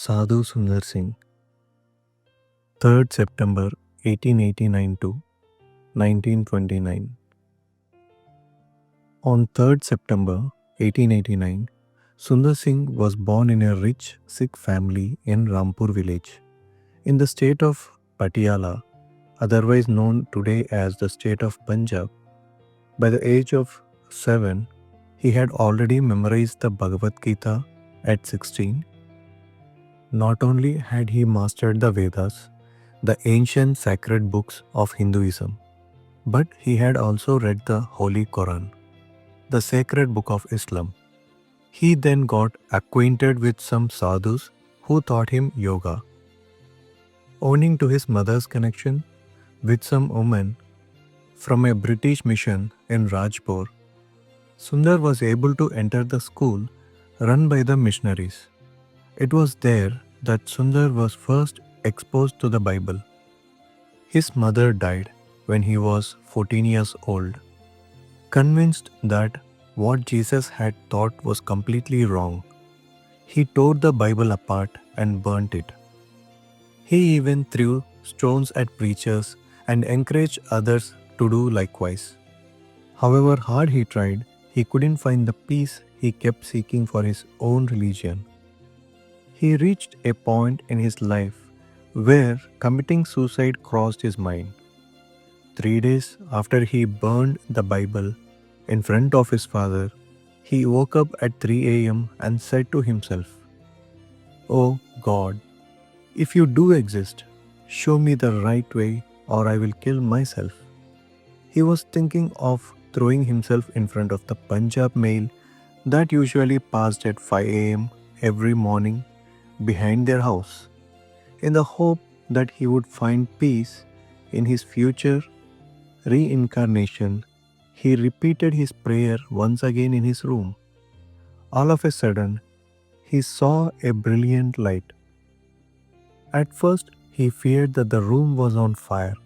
Sadhu Sundar Singh, 3rd September 1889 to 1929. On 3rd September 1889, Sundar Singh was born in a rich Sikh family in Rampur village, in the state of Patiala, otherwise known today as the state of Punjab. By the age of 7, he had already memorized the Bhagavad Gita at 16. Not only had he mastered the Vedas, the ancient sacred books of Hinduism, but he had also read the Holy Quran, the sacred book of Islam. He then got acquainted with some sadhus who taught him yoga. Owing to his mother's connection with some women from a British mission in Rajpur, Sundar was able to enter the school run by the missionaries. It was there that Sundar was first exposed to the Bible. His mother died when he was 14 years old. Convinced that what Jesus had taught was completely wrong, he tore the Bible apart and burnt it. He even threw stones at preachers and encouraged others to do likewise. However hard he tried, he couldn't find the peace he kept seeking for his own religion. He reached a point in his life where committing suicide crossed his mind. 3 days after he burned the Bible in front of his father, he woke up at 3 a.m. and said to himself, "Oh God, if you do exist, show me the right way or I will kill myself." He was thinking of throwing himself in front of the Punjab mail that usually passed at 5 a.m. every morning behind their house, in the hope that he would find peace in his future reincarnation. He repeated his prayer once again in his room. All of a sudden, he saw a brilliant light. At first, he feared that the room was on fire,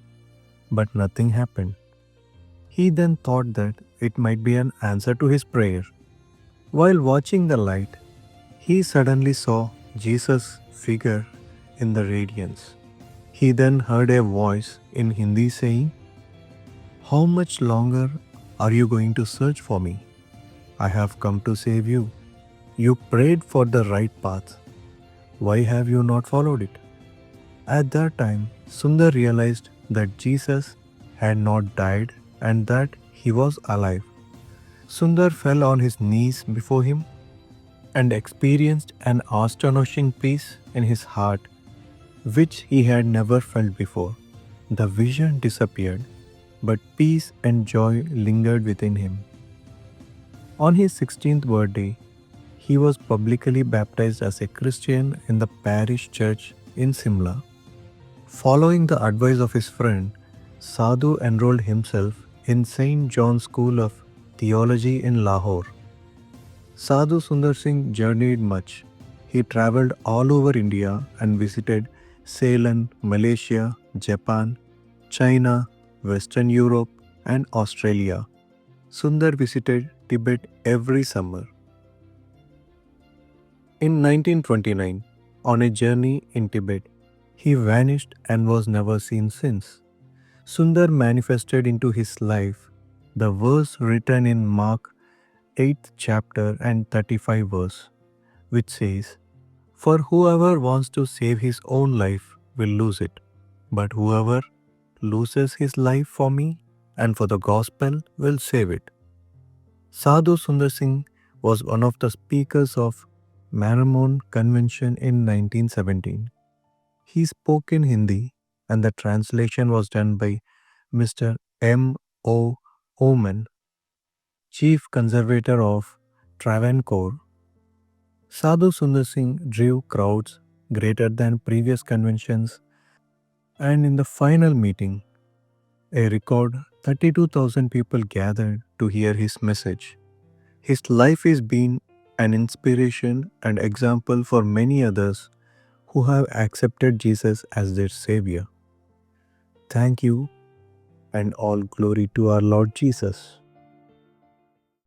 but nothing happened. He then thought that it might be an answer to his prayer. While watching the light, he suddenly saw Jesus' figure in the radiance. He then heard a voice in Hindi saying, "How much longer are you going to search for me? I have come to save you. You prayed for the right path. Why have you not followed it?" At that time, Sundar realized that Jesus had not died and that he was alive. Sundar fell on his knees before him and experienced an astonishing peace in his heart which he had never felt before. The vision disappeared, but peace and joy lingered within him. On his 16th birthday, he was publicly baptized as a Christian in the parish church in Simla. Following the advice of his friend, Sadhu enrolled himself in St. John's School of Theology in Lahore. Sadhu Sundar Singh journeyed much. He traveled all over India and visited Ceylon, Malaysia, Japan, China, Western Europe, and Australia. Sundar visited Tibet every summer. In 1929, on a journey in Tibet, he vanished and was never seen since. Sundar manifested into his life the verse written in Mark 8th chapter and 35 verse, which says, "For whoever wants to save his own life will lose it, but whoever loses his life for me and for the gospel will save it." Sadhu Sundar Singh was one of the speakers of Maramon Convention in 1917. He spoke in Hindi and the translation was done by Mr. M. O. Oman, Chief Conservator of Travancore. Sadhu Sundar Singh drew crowds greater than previous conventions, and in the final meeting, a record 32,000 people gathered to hear his message. His life has been an inspiration and example for many others who have accepted Jesus as their Savior. Thank you, and all glory to our Lord Jesus.